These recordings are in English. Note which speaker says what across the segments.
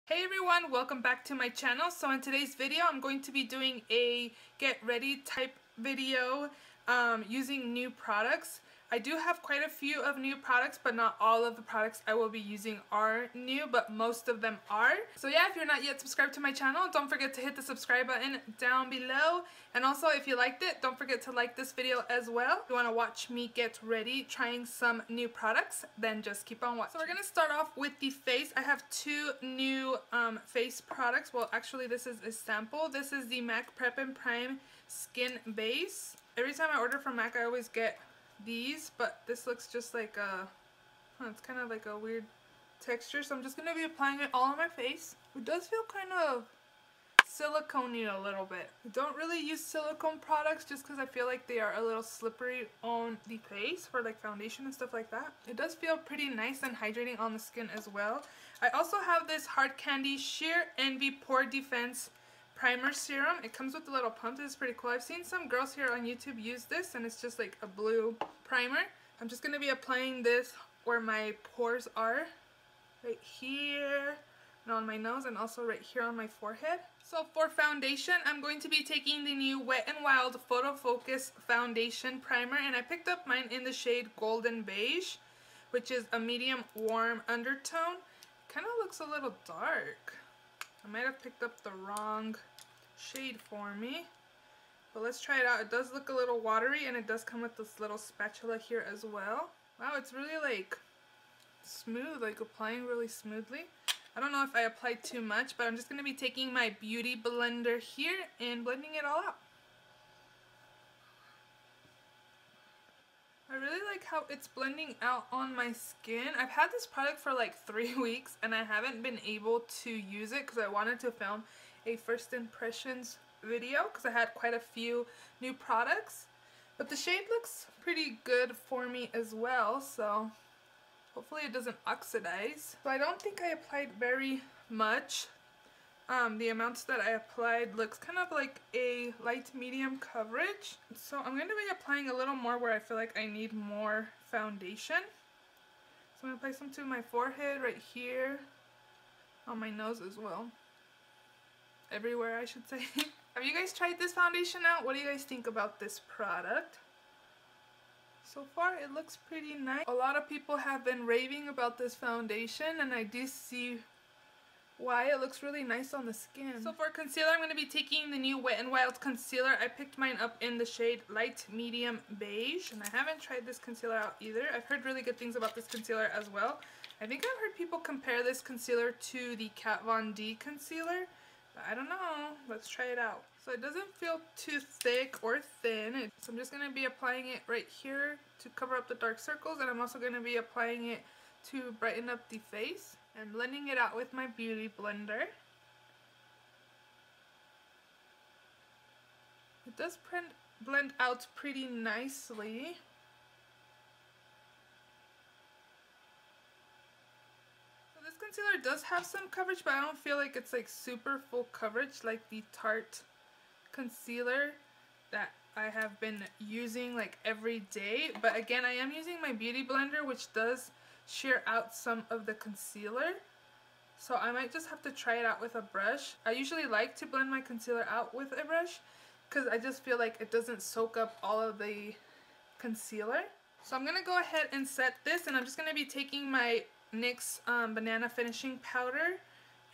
Speaker 1: Hey everyone, welcome back to my channel. So in today's video I'm going to be doing a get ready type video using new products. I do have quite a few of new products, but not all of the products I will be using are new, but most of them are. So yeah, if you're not yet subscribed to my channel, don't forget to hit the subscribe button down below. And also if you liked it, don't forget to like this video as well. If you want to watch me get ready trying some new products, then just keep on watching. So we're going to start off with the face. I have two new face products. Well, actually this is a sample. This is the MAC Prep and Prime Skin Base. Every time I order from MAC I always get these, but this looks just like a, it's kind of like a weird texture, so I'm just going to be applying it all on my face. It does feel kind of silicone-y a little bit. I don't really use silicone products just because I feel like they are a little slippery on the face for like foundation and stuff like that. It does feel pretty nice and hydrating on the skin as well. I also have this Hard Candy Sheer Envy Pore Defense Primer Serum. It comes with a little pump. This is pretty cool. I've seen some girls here on YouTube use this and it's just like a blue primer. I'm just going to be applying this where my pores are, right here and on my nose, and also right here on my forehead. So for foundation, I'm going to be taking the new Wet n Wild Photo Focus Foundation Primer, and I picked up mine in the shade Golden Beige, which is a medium warm undertone. Kind of looks a little dark. I might have picked up the wrong shade for me, but let's try it out. It does look a little watery and it does come with this little spatula here as well. Wow, it's really like smooth, like applying really smoothly. I don't know if I applied too much, but I'm just going to be taking my beauty blender here and blending it all out. I really like how it's blending out on my skin. I've had this product for like 3 weeks and I haven't been able to use it because I wanted to film a first impressions video because I had quite a few new products. But the shade looks pretty good for me as well, so hopefully it doesn't oxidize. So I don't think I applied very much. The amounts that I applied looks kind of like a light medium coverage. So I'm going to be applying a little more where I feel like I need more foundation. So I'm going to apply some to my forehead right here, on my nose as well. Everywhere, I should say. Have you guys tried this foundation out? What do you guys think about this product? So far it looks pretty nice. A lot of people have been raving about this foundation and I do see why. It looks really nice on the skin. So for concealer, I'm going to be taking the new Wet n Wild concealer. I picked mine up in the shade Light Medium Beige, and I haven't tried this concealer out either. I've heard really good things about this concealer as well. I think I've heard people compare this concealer to the Kat Von D concealer, but I don't know. Let's try it out. So it doesn't feel too thick or thin, so I'm just going to be applying it right here to cover up the dark circles, and I'm also going to be applying it to brighten up the face and blending it out with my beauty blender. It does blend out pretty nicely. So this concealer does have some coverage, but I don't feel like it's like super full coverage like the Tarte concealer that I have been using like every day. But again, I am using my beauty blender, which does shear out some of the concealer, so I might just have to try it out with a brush. I usually like to blend my concealer out with a brush because I just feel like it doesn't soak up all of the concealer. So I'm going to go ahead and set this, and I'm just going to be taking my NYX Banana Finishing Powder,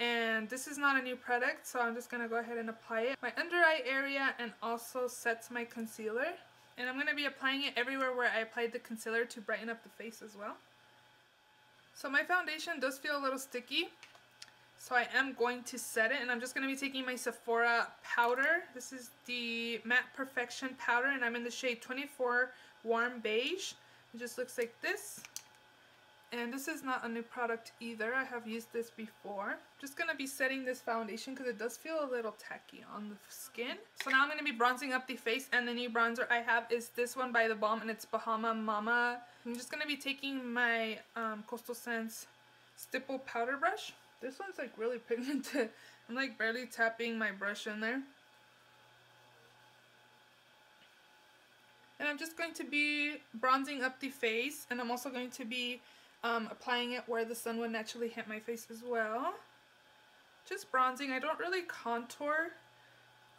Speaker 1: and this is not a new product, so I'm just going to go ahead and apply it my under eye area and also sets my concealer. And I'm going to be applying it everywhere where I applied the concealer to brighten up the face as well. So my foundation does feel a little sticky, so I am going to set it, and I'm just going to be taking my Sephora powder. This is the Matte Perfection powder, and I'm in the shade 24 Warm Beige. It just looks like this, and this is not a new product either. I have used this before. I'm just going to be setting this foundation because it does feel a little tacky on the skin. So now I'm going to be bronzing up the face, and the new bronzer I have is this one by The Balm, and it's Bahama Mama. I'm just going to be taking my Coastal Scents Stipple powder brush. This one's like really pigmented. I'm like barely tapping my brush in there. And I'm just going to be bronzing up the face, and I'm also going to be applying it where the sun would naturally hit my face as well. just bronzing. I don't really contour.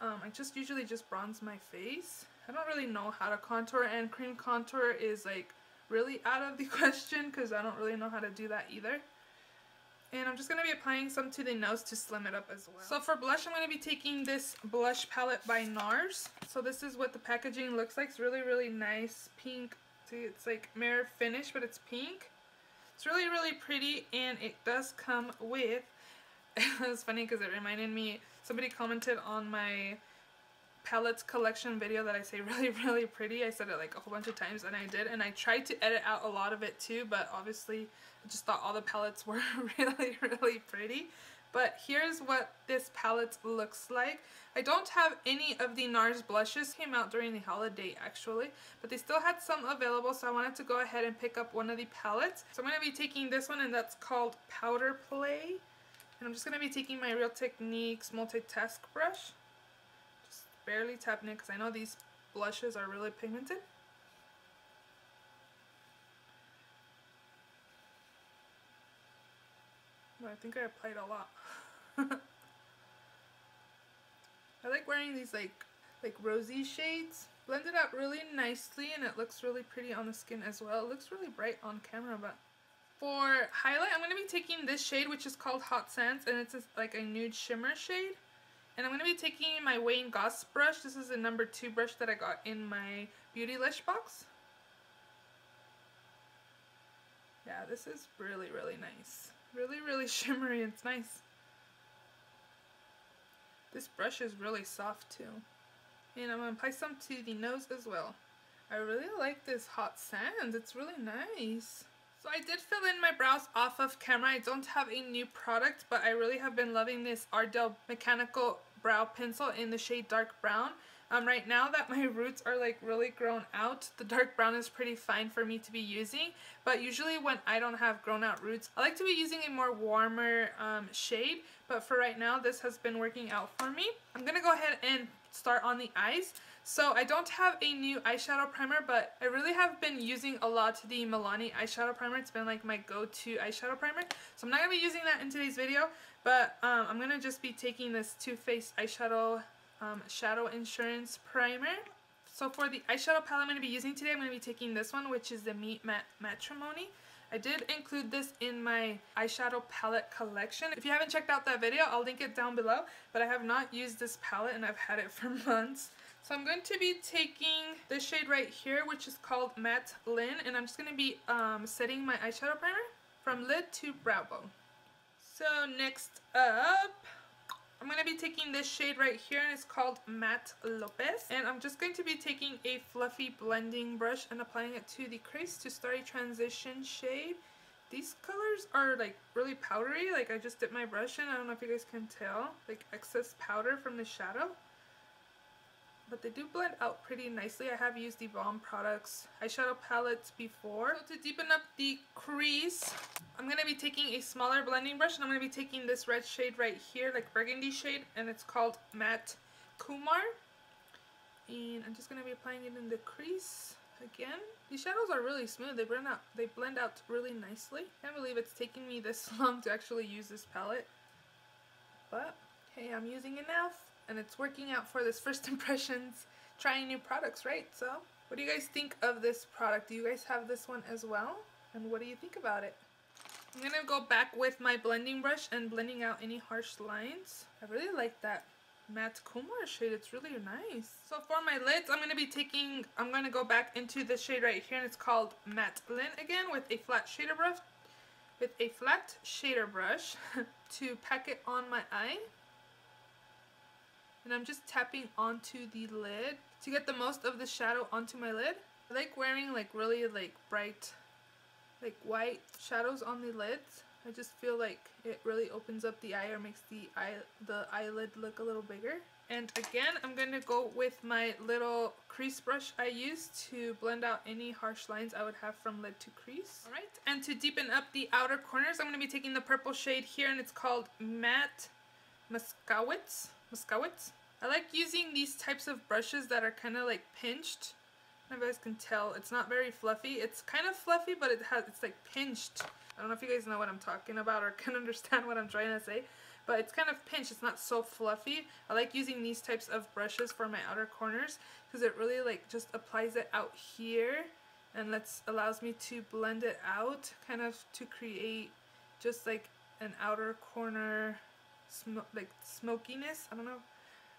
Speaker 1: I just usually just bronze my face. I don't really know how to contour, and cream contour is like really out of the question because I don't really know how to do that either. And I'm just going to be applying some to the nose to slim it up as well. So for blush, I'm going to be taking this blush palette by NARS. So this is what the packaging looks like. It's really, really nice pink. See, it's like mirror finish, but it's pink. It's really, really pretty, and it does come with, it was funny because it reminded me, somebody commented on my palettes collection video that I say really, really pretty. I said it like a whole bunch of times, and I did, and I tried to edit out a lot of it too, but obviously I just thought all the palettes were really, really pretty. But here's what this palette looks like. I don't have any of the NARS blushes. Came out during the holiday actually, but they still had some available, so I wanted to go ahead and pick up one of the palettes. So I'm going to be taking this one, and that's called Powder Play. And I'm just going to be taking my Real Techniques multitask brush. Just barely tapping it because I know these blushes are really pigmented. But I think I applied a lot. I like wearing these like rosy shades. Blend it out really nicely, and it looks really pretty on the skin as well. It looks really bright on camera, but for highlight, I'm going to be taking this shade, which is called Hot Sands, and it's like a nude shimmer shade. And I'm going to be taking my Wayne Goss brush. This is a number 2 brush that I got in my Beautylish box. Yeah, this is really, really nice. Really, really shimmery. It's nice. This brush is really soft too. And I'm going to apply some to the nose as well. I really like this Hot Sands. It's really nice. So I did fill in my brows off of camera. I don't have a new product, but I really have been loving this Ardell Mechanical Brow Pencil in the shade Dark Brown. Right now that my roots are like really grown out, the dark brown is pretty fine for me to be using. But usually when I don't have grown out roots, I like to be using a more warmer shade. But for right now, this has been working out for me. I'm going to go ahead and start on the eyes. So I don't have a new eyeshadow primer, but I really have been using a lot the Milani eyeshadow primer. It's been like my go-to eyeshadow primer. So I'm not going to be using that in today's video, but I'm going to just be taking this Too Faced eyeshadow Shadow Insurance Primer. So for the eyeshadow palette I'm going to be using today, I'm going to be taking this one, which is the Meet Matrimony. I did include this in my eyeshadow palette collection. If you haven't checked out that video, I'll link it down below, but I have not used this palette and I've had it for months. So I'm going to be taking this shade right here, which is called Matte Lin, and I'm just going to be setting my eyeshadow primer from lid to brow bone. So next up, I'm going to be taking this shade right here, and it's called Matte Lopez. And I'm just going to be taking a fluffy blending brush and applying it to the crease to start a transition shade. These colors are like really powdery. Like I just dipped my brush in. I don't know if you guys can tell. Like excess powder from the shadow. But they do blend out pretty nicely. I have used the Balm Products eyeshadow palettes before. So to deepen up the crease, I'm going to be taking a smaller blending brush, and I'm going to be taking this red shade right here, like burgundy shade, and it's called Matte Kumar. And I'm just going to be applying it in the crease again. These shadows are really smooth. They blend out really nicely. Can't believe it's taking me this long to actually use this palette. But hey, I'm using it now. And it's working out for this first impressions, trying new products, right? So, what do you guys think of this product? Do you guys have this one as well? And what do you think about it? I'm going to go back with my blending brush and blending out any harsh lines. I really like that Matte Kumar shade. It's really nice. So for my lids, I'm going to go back into this shade right here, and it's called Matte Lin again with a flat shader brush. To pack it on my eye. And I'm just tapping onto the lid to get the most of the shadow onto my lid. I like wearing like really like bright like white shadows on the lids. I just feel like it really opens up the eye or makes the eyelid look a little bigger. And again, I'm going to go with my little crease brush I use to blend out any harsh lines I would have from lid to crease. Alright, and to deepen up the outer corners, I'm going to be taking the purple shade here, and it's called Matte Muscowitz. I like using these types of brushes that are kind of like pinched. I don't know if you guys can tell. It's not very fluffy. It's kind of fluffy, but it's like pinched. I don't know if you guys know what I'm talking about or can understand what I'm trying to say. but it's kind of pinched. It's not so fluffy. I like using these types of brushes for my outer corners because it really like just applies it out here and allows me to blend it out, kind of to create just like an outer corner like smokiness. I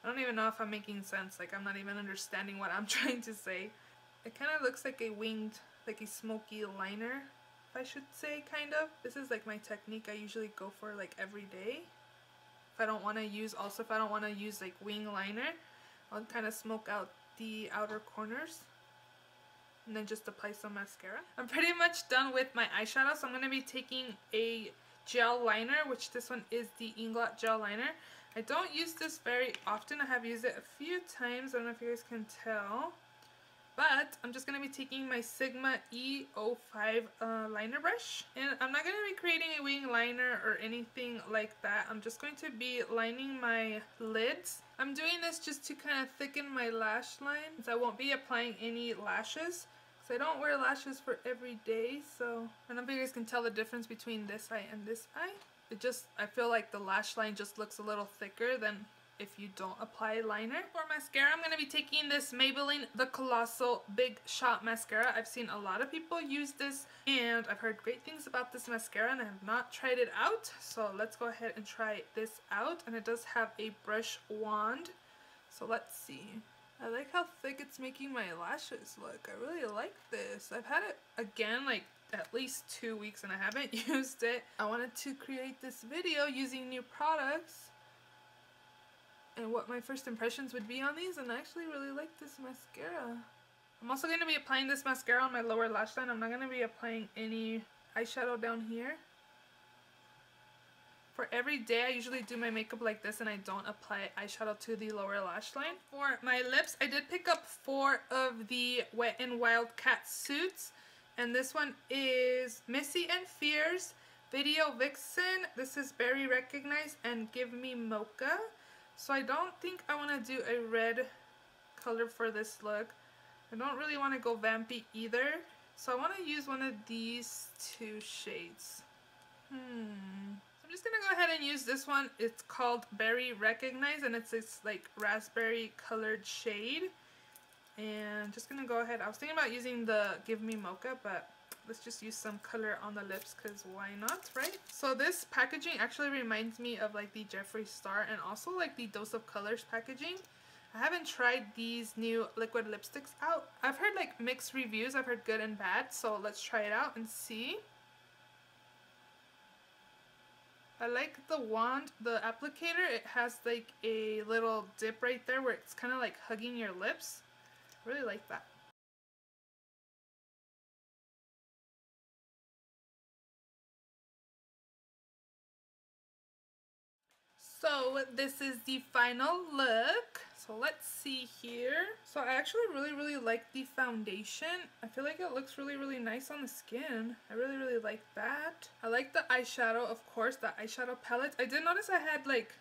Speaker 1: don't even know if I'm making sense. Like, I'm not even understanding what I'm trying to say. It kind of looks like a winged, like a smoky liner, if I should say, kind of. This is like my technique I usually go for like every day. If I don't want to use like wing liner, I'll kind of smoke out the outer corners and then just apply some mascara. I'm pretty much done with my eyeshadow, so I'm going to be taking a gel liner, which this one is the Inglot gel liner. I don't use this very often. I have used it a few times. I don't know if you guys can tell. But I'm just going to be taking my Sigma E05 liner brush. And I'm not going to be creating a wing liner or anything like that. I'm just going to be lining my lids. I'm doing this just to kind of thicken my lash line, so I won't be applying any lashes. So I don't wear lashes for every day, so I don't know if you guys can tell the difference between this eye and this eye. I feel like the lash line just looks a little thicker than if you don't apply liner. For mascara, I'm going to be taking this Maybelline The Colossal Big Shot Mascara. I've seen a lot of people use this, and I've heard great things about this mascara, and I have not tried it out. So let's go ahead and try this out. And it does have a brush wand. So let's see. I like how thick it's making my lashes look. I really like this. I've had it again like at least 2 weeks and I haven't used it. I wanted to create this video using new products and what my first impressions would be on these, and I actually really like this mascara. I'm also going to be applying this mascara on my lower lash line. I'm not going to be applying any eyeshadow down here. For every day, I usually do my makeup like this and I don't apply eyeshadow to the lower lash line. For my lips, I did pick up 4 of the Wet n Wild Cat suits. And this one is Missy and Fierce, Video Vixen, this is Berry Recognize, and Give Me Mocha. So I don't think I want to do a red color for this look. I don't really want to go vampy either. So I want to use one of these 2 shades. I'm just going to go ahead and use this one. It's called Berry Recognize, and it's this like raspberry colored shade. And just going to go ahead. I was thinking about using the Give Me Mocha, but let's just use some color on the lips because why not, right? So this packaging actually reminds me of like the Jeffree Star and also like the Dose of Colors packaging. I haven't tried these new liquid lipsticks out. I've heard like mixed reviews. I've heard good and bad. So let's try it out and see. I like the wand, the applicator. It has like a little dip right there where it's kind of like hugging your lips. I really like that. So this is the final look. So let's see here. So I actually really like the foundation. I feel like it looks really nice on the skin. I really like that. I like the eyeshadow, of course, the eyeshadow palette. I did notice I had like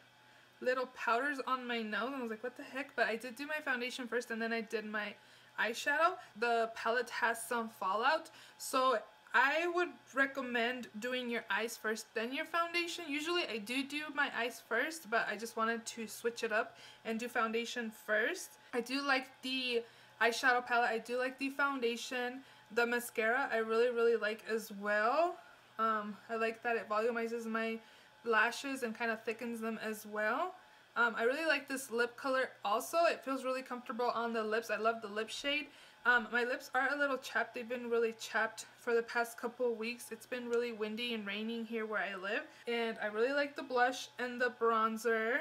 Speaker 1: little powders on my nose and I was like, what the heck? But I did do my foundation first and then I did my eyeshadow. The palette has some fallout, so I would recommend doing your eyes first, then your foundation. Usually I do my eyes first, but I just wanted to switch it up and do foundation first. I do like the eyeshadow palette. I do like the foundation. The mascara I really like as well. I like that it volumizes my lashes and kind of thickens them as well. I really like this lip color also. It feels really comfortable on the lips. I love the lip shade. My lips are a little chapped. They've been really chapped for the past couple weeks. It's been really windy and raining here where I live. And I really like the blush and the bronzer.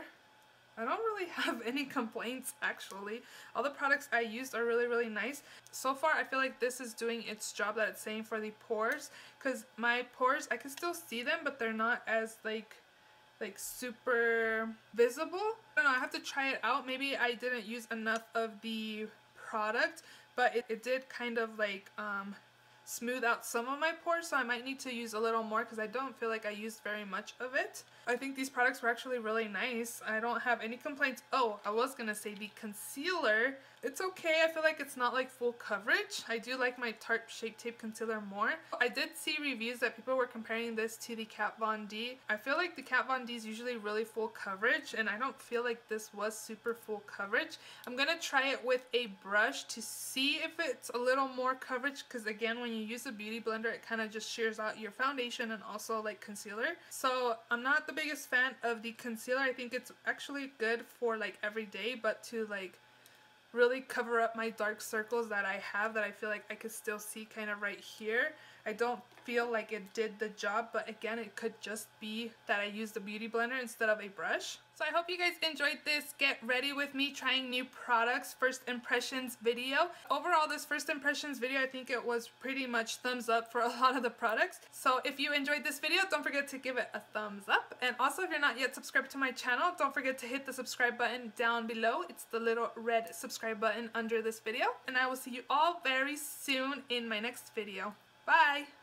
Speaker 1: I don't really have any complaints actually. All the products I used are really nice. So far I feel like this is doing its job that it's saying for the pores. Because my pores, I can still see them, but they're not as like super visible. I don't know, I have to try it out. Maybe I didn't use enough of the product, but it did kind of like smooth out some of my pores, so I might need to use a little more because I don't feel like I used very much of it. I think these products were actually really nice. I don't have any complaints. Oh, I was gonna say the concealer. It's okay. I feel like it's not like full coverage. I do like my Tarte Shape Tape Concealer more. I did see reviews that people were comparing this to the Kat Von D. I feel like the Kat Von D is usually really full coverage, and I don't feel like this was super full coverage. I'm gonna try it with a brush to see if it's a little more coverage, because again, when you use a beauty blender, it kind of just shears out your foundation and also like concealer. So I'm not the biggest fan of the concealer. I think it's actually good for like every day, but to like really cover up my dark circles that I have, that I feel like I could still see kind of right here, I don't feel like it did the job. But again, it could just be that I used a beauty blender instead of a brush. So I hope you guys enjoyed this get ready with me trying new products first impressions video. Overall, this first impressions video, I think it was pretty much thumbs up for a lot of the products. So if you enjoyed this video, don't forget to give it a thumbs up. And also, if you're not yet subscribed to my channel, don't forget to hit the subscribe button down below. It's the little red subscribe button under this video. And I will see you all very soon in my next video. Bye!